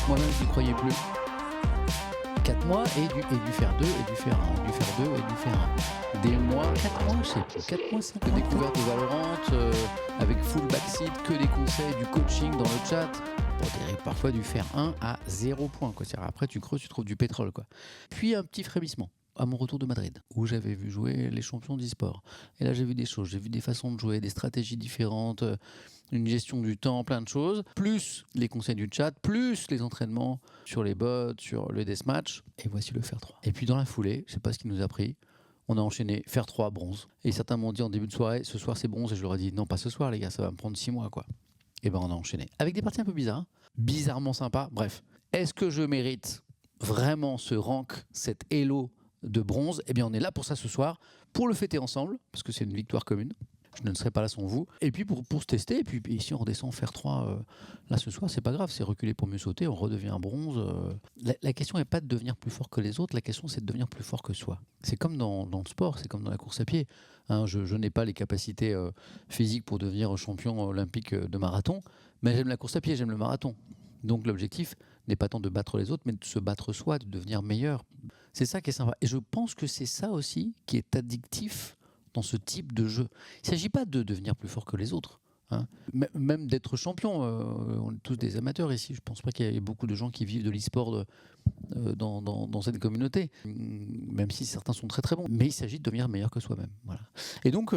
Moi-même, je n'y croyais plus. 4 mois et du faire 2, et du faire 1, et du faire 2, et du faire 1. Des mois, 4 mois, je sais plus, 4 mois, 5 mois. Découverte de Valorant, avec full backseat, que des conseils, du coaching dans le chat. Parfois du faire 1 à 0 points, quoi. C'est-à-dire, après, tu creuses, tu trouves du pétrole, quoi. Puis un petit frémissement à mon retour de Madrid, où j'avais vu jouer les champions d'e-sport. Et là, j'ai vu des choses, j'ai vu des façons de jouer, des stratégies différentes, une gestion du temps, plein de choses, plus les conseils du chat, plus les entraînements sur les bots, sur le deathmatch. Et voici le faire 3. Et puis dans la foulée, je sais pas ce qui nous a pris, on a enchaîné faire 3, bronze. Et certains m'ont dit en début de soirée, ce soir c'est bronze. Et je leur ai dit, non, pas ce soir, les gars, ça va me prendre 6 mois, quoi. Et ben on a enchaîné. Avec des parties un peu bizarres, bizarrement sympas. Bref, est-ce que je mérite vraiment ce rank, cet elo de bronze? Eh bien, on est là pour ça ce soir, pour le fêter ensemble, parce que c'est une victoire commune. Je ne serai pas là sans vous. Et puis pour se tester, et puis si on redescend faire 3 là ce soir, c'est pas grave, c'est reculer pour mieux sauter, on redevient bronze. La question n'est pas de devenir plus fort que les autres, la question c'est de devenir plus fort que soi. C'est comme dans le sport, c'est comme dans la course à pied. Hein, je n'ai pas les capacités physiques pour devenir champion olympique de marathon, mais j'aime la course à pied, j'aime le marathon. Donc l'objectif n'est pas tant de battre les autres, mais de se battre soi, de devenir meilleur. C'est ça qui est sympa. Et je pense que c'est ça aussi qui est addictif dans ce type de jeu. Il ne s'agit pas de devenir plus fort que les autres. Hein. Même d'être champion. On est tous des amateurs ici. Je ne pense pas qu'il y ait beaucoup de gens qui vivent de l'e-sport dans cette communauté. Même si certains sont très très bons. Mais il s'agit de devenir meilleur que soi-même. Voilà. Et donc,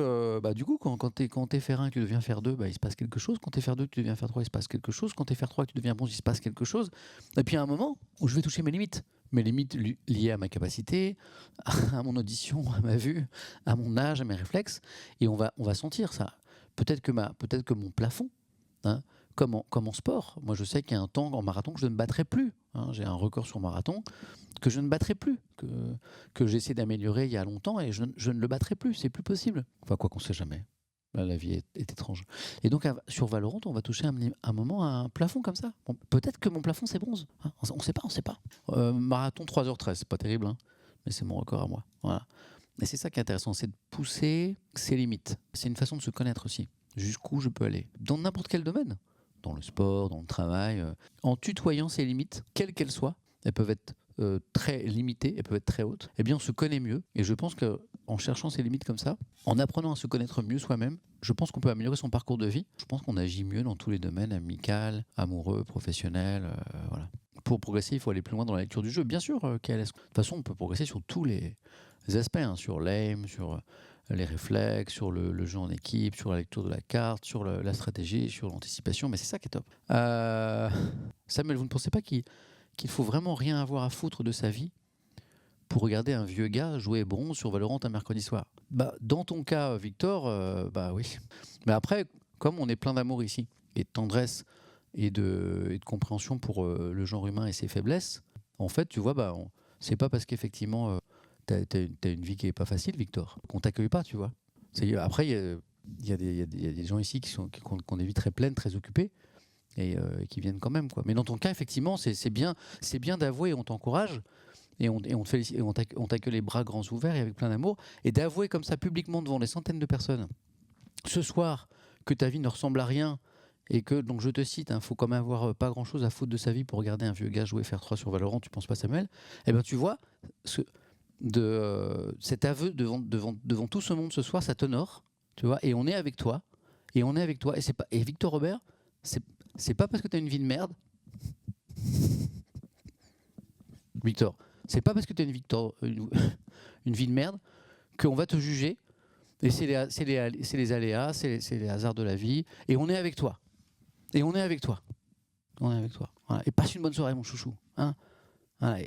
du coup, quand tu es faire 1 et que tu deviens faire 2, il se passe quelque chose. Quand tu es faire 2 que tu deviens faire 3, il se passe quelque chose. Quand tu es faire 3 que tu deviens bronze, il se passe quelque chose. Et puis à un moment où je vais toucher mes limites liées à ma capacité, à mon audition, à ma vue, à mon âge, à mes réflexes, et on va sentir ça. Peut-être que mon plafond, hein, comme en sport, moi je sais qu'il y a un temps en marathon que je ne battrai plus. Hein, j'ai un record sur marathon que je ne battrai plus, que j'essaie d'améliorer il y a longtemps, et je ne le battrai plus, c'est plus possible. Enfin, quoi qu'on ne sait jamais. La vie est étrange. Et donc, sur Valorant, on va toucher un moment à un plafond comme ça. Bon, peut-être que mon plafond, c'est bronze. Hein. On ne sait pas. Marathon 3h13, c'est pas terrible, hein, mais c'est mon record à moi. Voilà. Et c'est ça qui est intéressant, c'est de pousser ses limites. C'est une façon de se connaître aussi. Jusqu'où je peux aller. Dans n'importe quel domaine. Dans le sport, dans le travail. En tutoyant ses limites, quelles qu'elles soient, elles peuvent être très limitées, elles peuvent être très hautes. Eh bien, on se connaît mieux. Et je pense qu'en cherchant ses limites comme ça, en apprenant à se connaître mieux soi-même, je pense qu'on peut améliorer son parcours de vie. Je pense qu'on agit mieux dans tous les domaines, amical, amoureux, professionnel. Voilà. Pour progresser, il faut aller plus loin dans la lecture du jeu. Bien sûr, de toute façon, on peut progresser sur tous les aspects, hein, sur l'aim, sur les réflexes, sur le jeu en équipe, sur la lecture de la carte, sur la stratégie, sur l'anticipation. Mais c'est ça qui est top. Samuel, vous ne pensez pas qu'il faut vraiment rien avoir à foutre de sa vie pour regarder un vieux gars jouer bronze sur Valorant un mercredi soir? Dans ton cas, Victor, oui. Mais après, comme on est plein d'amour ici, et de tendresse et de compréhension pour le genre humain et ses faiblesses, en fait, tu vois, c'est pas parce qu'effectivement t'as une vie qui est pas facile, Victor, qu'on t'accueille pas, tu vois. Après, il y a des gens ici qui ont des vies très pleines, très occupées, et qui viennent quand même, quoi. Mais dans ton cas, effectivement, c'est bien d'avouer, on t'encourage, et on te félicite, et on t'accueille les bras grands ouverts et avec plein d'amour, et d'avouer comme ça publiquement devant des centaines de personnes ce soir que ta vie ne ressemble à rien, et que, donc je te cite, faut quand même avoir pas grand chose à foutre de sa vie pour regarder un vieux gars jouer faire 3 sur Valorant, tu penses pas, Samuel? Eh bien, tu vois, cet aveu devant tout ce monde ce soir, ça t'honore, tu vois, et on est avec toi, et Victor Robert, c'est pas parce que tu as une vie de merde, Victor, c'est pas parce que tu as une vie de merde qu'on va te juger, et c'est les aléas, c'est les hasards de la vie, et on est avec toi. Voilà. Et passe une bonne soirée, mon chouchou. Hein, voilà.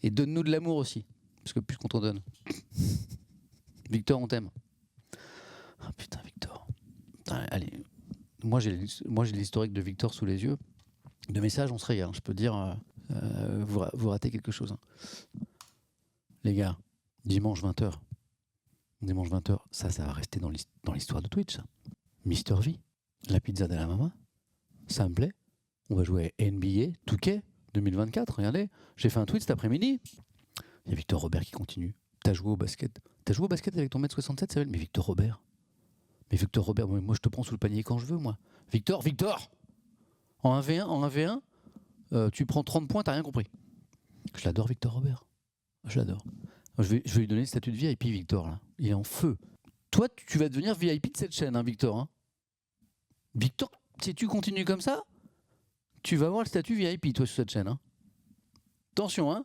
Et donne-nous de l'amour aussi, parce que plus qu'on t'en donne. Victor, on t'aime. Ah putain, Victor. Putain, allez. Moi, j'ai l'historique de Victor sous les yeux. De messages, on se régale. Je peux dire, vous ratez quelque chose. Hein. Les gars, dimanche 20h. Dimanche 20h, ça va rester dans l'histoire de Twitch, ça. Mister V, la pizza de la maman. Ça me plaît. On va jouer à NBA 2K 2024. Regardez, j'ai fait un tweet cet après-midi. Il y a Victor Robert qui continue. T'as joué au basket avec ton 1m67, ça va? Mais Victor Robert, moi je te prends sous le panier quand je veux, moi. Victor, en 1v1, tu prends 30 points, t'as rien compris. Je l'adore, Victor Robert. Je l'adore. Je vais lui donner le statut de VIP, Victor, là. Il est en feu. Toi, tu vas devenir VIP de cette chaîne, hein, Victor. Hein. Victor, si tu continues comme ça, tu vas avoir le statut VIP, toi, sur cette chaîne. Hein. Attention, hein.